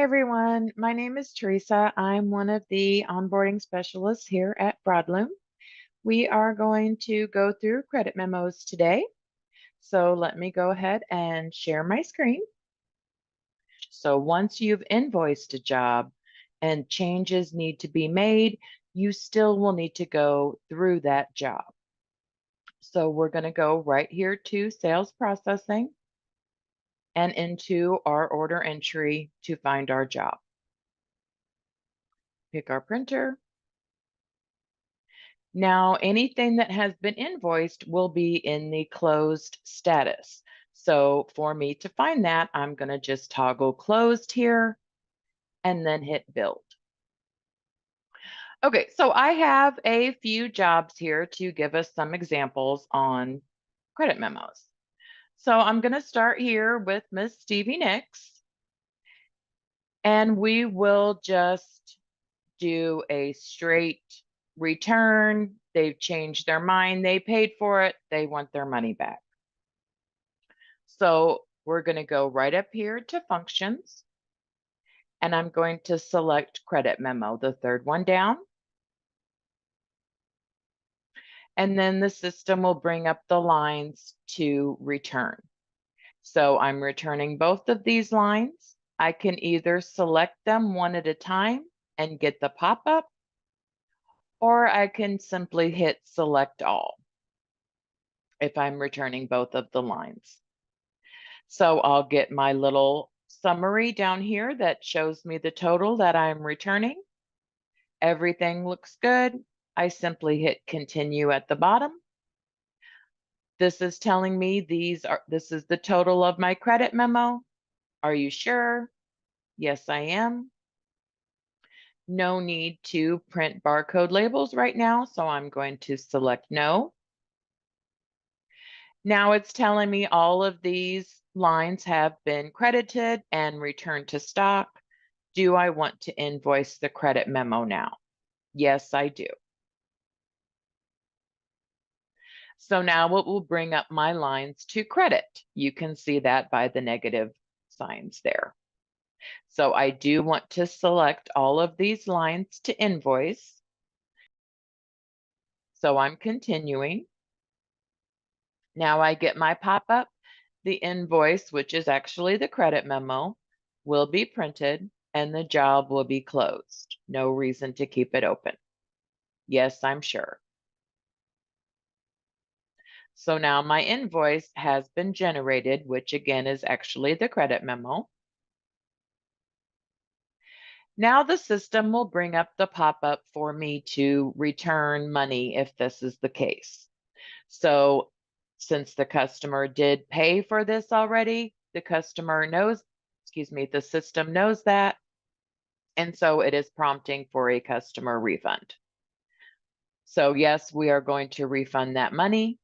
Hi, everyone. My name is Theresa. I'm one of the onboarding specialists here at Broadloom. We are going to go through credit memos today. So let me go ahead and share my screen. So once you've invoiced a job and changes need to be made, you still will need to go through that job. So we're going to go right here to sales processing and into our order entry to find our job. Pick our printer. Now, anything that has been invoiced will be in the closed status. So for me to find that, I'm going to just toggle closed here and then hit build. Okay, so I have a few jobs here to give us some examples on credit memos. So I'm going to start here with Miss Stevie Nicks, and we will just do a straight return. They've changed their mind. They paid for it. They want their money back. So we're going to go right up here to functions, and I'm going to select credit memo, the third one down. And then the system will bring up the lines to return. So I'm returning both of these lines. I can either select them one at a time and get the pop-up, or I can simply hit select all if I'm returning both of the lines. So I'll get my little summary down here that shows me the total that I'm returning. Everything looks good. I simply hit continue at the bottom. This is telling me this is the total of my credit memo. Are you sure? Yes, I am. No need to print barcode labels right now, so I'm going to select no. Now it's telling me all of these lines have been credited and returned to stock. Do I want to invoice the credit memo now? Yes, I do. So now it will bring up my lines to credit. You can see that by the negative signs there. So I do want to select all of these lines to invoice. So I'm continuing. Now I get my pop-up. The invoice, which is actually the credit memo, will be printed and the job will be closed. No reason to keep it open. Yes, I'm sure. So now my invoice has been generated, which again is actually the credit memo. Now the system will bring up the pop-up for me to return money if this is the case. So since the customer did pay for this already, the customer knows, the system knows that. And so it is prompting for a customer refund. So yes, we are going to refund that money.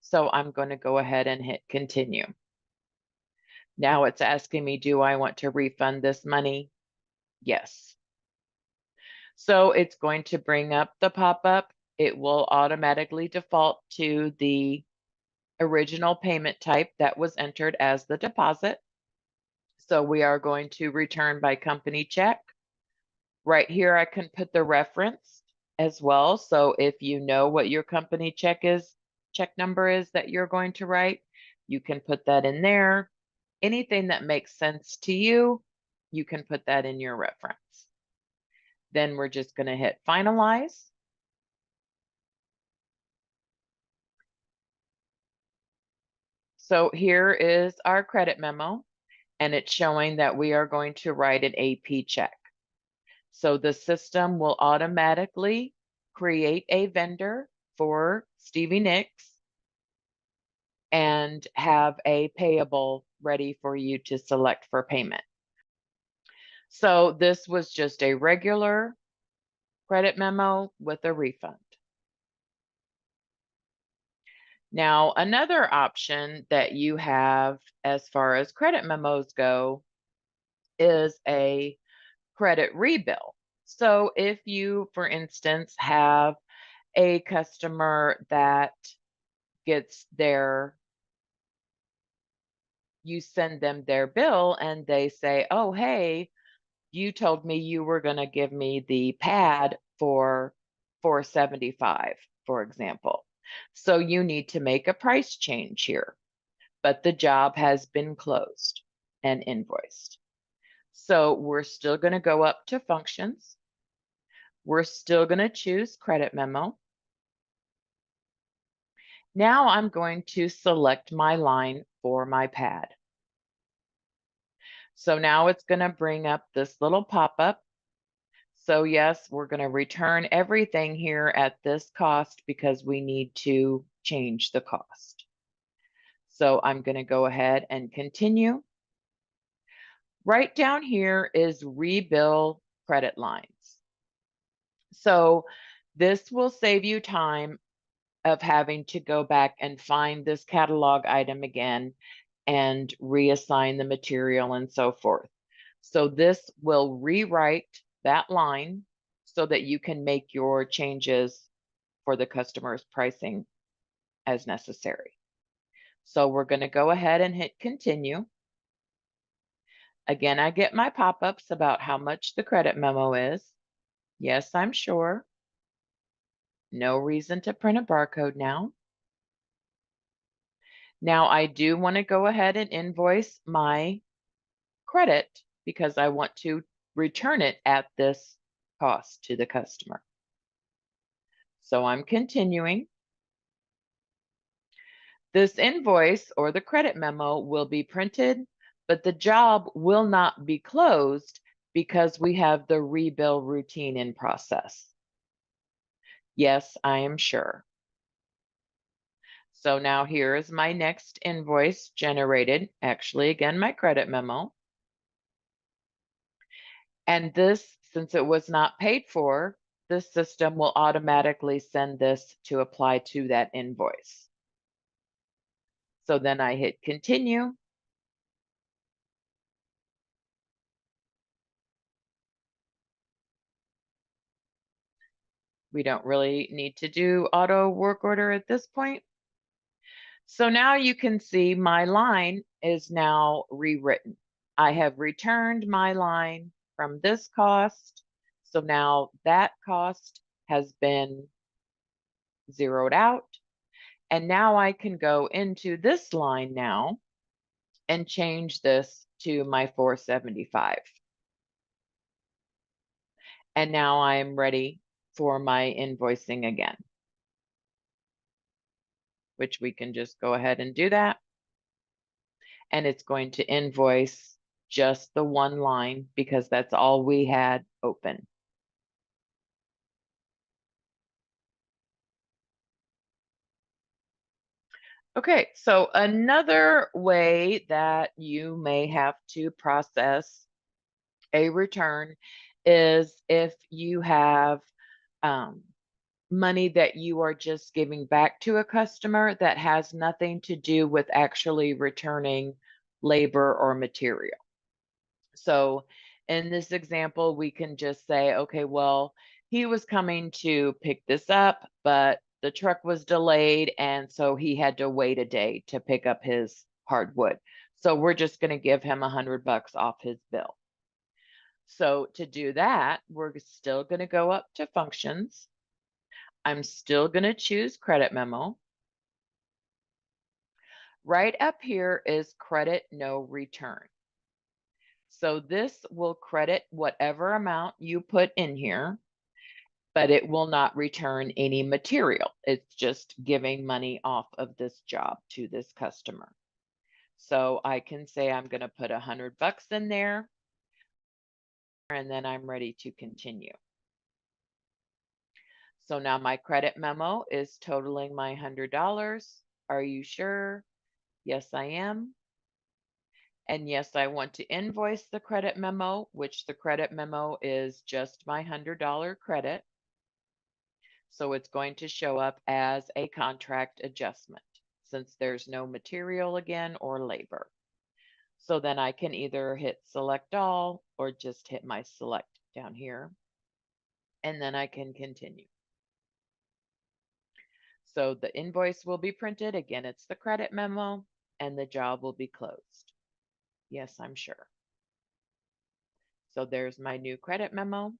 So I'm going to go ahead and hit continue. Now it's asking me, do I want to refund this money? Yes. So it's going to bring up the pop-up. It will automatically default to the original payment type that was entered as the deposit. So we are going to return by company check. Right here, I can put the reference as well. So if you know what your company check number is that you're going to write, you can put that in there. Anything that makes sense to you, you can put that in your reference. Then we're just going to hit finalize. So here is our credit memo, and it's showing that we are going to write an AP check. So the system will automatically create a vendor for Stevie Nicks and have a payable ready for you to select for payment. So this was just a regular credit memo with a refund. Now, another option that you have as far as credit memos go is a credit rebill. So if you, for instance, have a customer that gets you send them their bill and they say, oh, hey, you told me you were going to give me the pad for $475, for example. So you need to make a price change here, but the job has been closed and invoiced. So we're still going to go up to functions. We're still going to choose credit memo. Now I'm going to select my line for my pad. So now it's going to bring up this little pop-up. So yes, we're going to return everything here at this cost because we need to change the cost. So I'm going to go ahead and continue. Right down here is Rebill credit lines. So this will save you time of having to go back and find this catalog item again and reassign the material and so forth. So this will rewrite that line so that you can make your changes for the customer's pricing as necessary. So we're going to go ahead and hit continue. Again, I get my pop-ups about how much the credit memo is. Yes, I'm sure. No reason to print a barcode now. Now I do want to go ahead and invoice my credit because I want to return it at this cost to the customer. So I'm continuing. This invoice or the credit memo will be printed, but the job will not be closed because we have the rebill routine in process. Yes, I am sure. So now here is my next invoice generated, actually again, my credit memo. And this, since it was not paid for, the system will automatically send this to apply to that invoice. So then I hit continue. We don't really need to do auto work order at this point. So now you can see my line is now rewritten. I have returned my line from this cost. So now that cost has been zeroed out. And now I can go into this line now and change this to my 475. And now I'm ready for my invoicing again, which we can just go ahead and do that. And it's going to invoice just the one line because that's all we had open. Okay, so another way that you may have to process a return is if you have money that you are just giving back to a customer that has nothing to do with actually returning labor or material. So in this example, we can just say, okay, well, he was coming to pick this up, but the truck was delayed, and so he had to wait a day to pick up his hardwood. So we're just going to give him $100 off his bill. So to do that, we're still going to go up to functions. I'm still going to choose credit memo. Right up here is credit no return. So this will credit whatever amount you put in here, but it will not return any material. It's just giving money off of this job to this customer. So I can say I'm going to put $100 in there, and then I'm ready to continue. So now my credit memo is totaling my $100. Are you sure? Yes, I am. And yes, I want to invoice the credit memo, which the credit memo is just my $100 credit. So it's going to show up as a contract adjustment since there's no material again or labor. So then I can either hit select all or just hit my select down here. And then I can continue. So the invoice will be printed. Again, it's the credit memo and the job will be closed. Yes, I'm sure. So there's my new credit memo.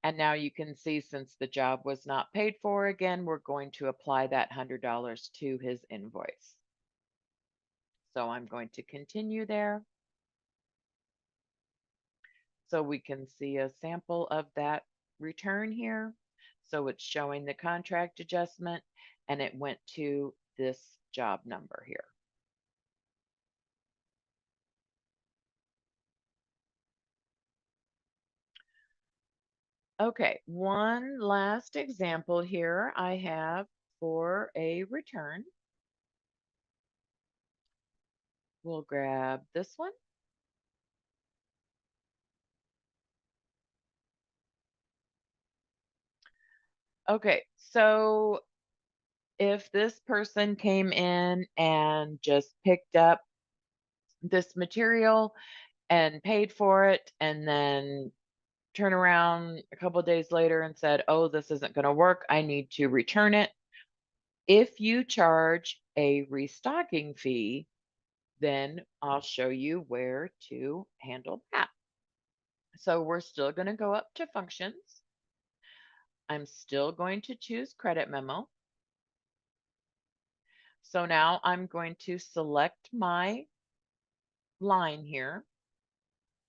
And now you can see since the job was not paid for again, we're going to apply that $100 to his invoice. So I'm going to continue there. So we can see a sample of that return here. So it's showing the contract adjustment and it went to this job number here. Okay, one last example here I have for a return. We'll grab this one. Okay, so if this person came in and just picked up this material and paid for it and then turn around a couple days later and said, "Oh, this isn't going to work. I need to return it." If you charge a restocking fee, then I'll show you where to handle that. So we're still going to go up to functions. I'm still going to choose credit memo. So now I'm going to select my line here.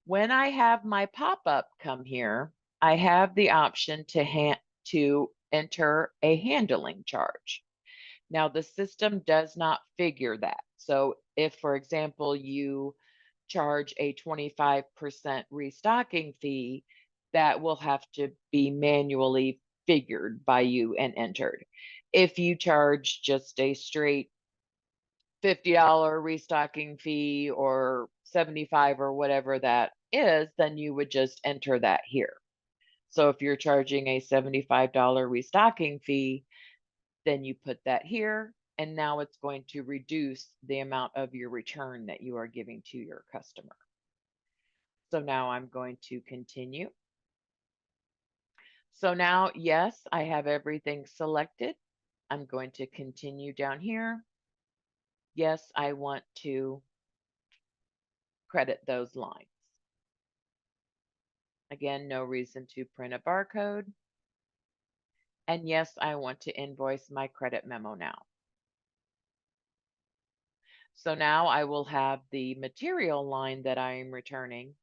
When I have my pop-up come here, I have the option to enter a handling charge. Now, the system does not figure that. So if, for example, you charge a 25% restocking fee, that will have to be manually figured by you and entered. If you charge just a straight $50 restocking fee or 75 or whatever that is, then you would just enter that here. So if you're charging a $75 restocking fee, then you put that here, and now it's going to reduce the amount of your return that you are giving to your customer. So now I'm going to continue. So now, yes, I have everything selected. I'm going to continue down here. Yes, I want to credit those lines. Again, no reason to print a barcode. And yes, I want to invoice my credit memo now. So now I will have the material line that I am returning,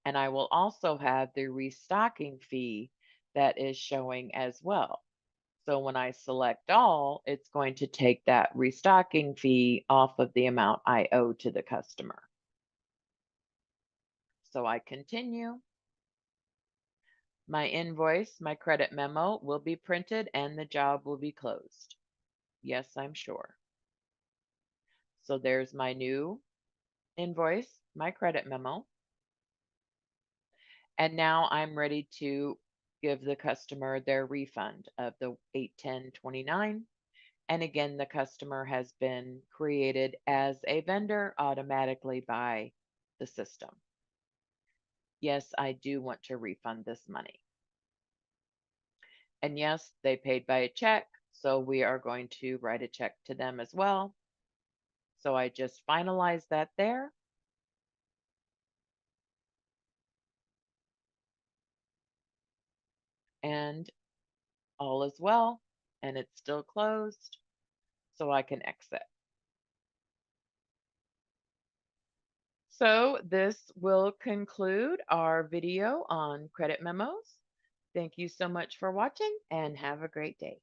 and I will also have the restocking fee that is showing as well. So when I select all, it's going to take that restocking fee off of the amount I owe to the customer. So I continue. My invoice, my credit memo will be printed and the job will be closed. Yes, I'm sure. So there's my new invoice, my credit memo. And now I'm ready to give the customer their refund of the $810.29. And again, the customer has been created as a vendor automatically by the system. Yes, I do want to refund this money. And yes, they paid by a check, so we are going to write a check to them as well. So I just finalize that there. And all is well, and it's still closed, so I can exit. So this will conclude our video on credit memos. Thank you so much for watching and have a great day.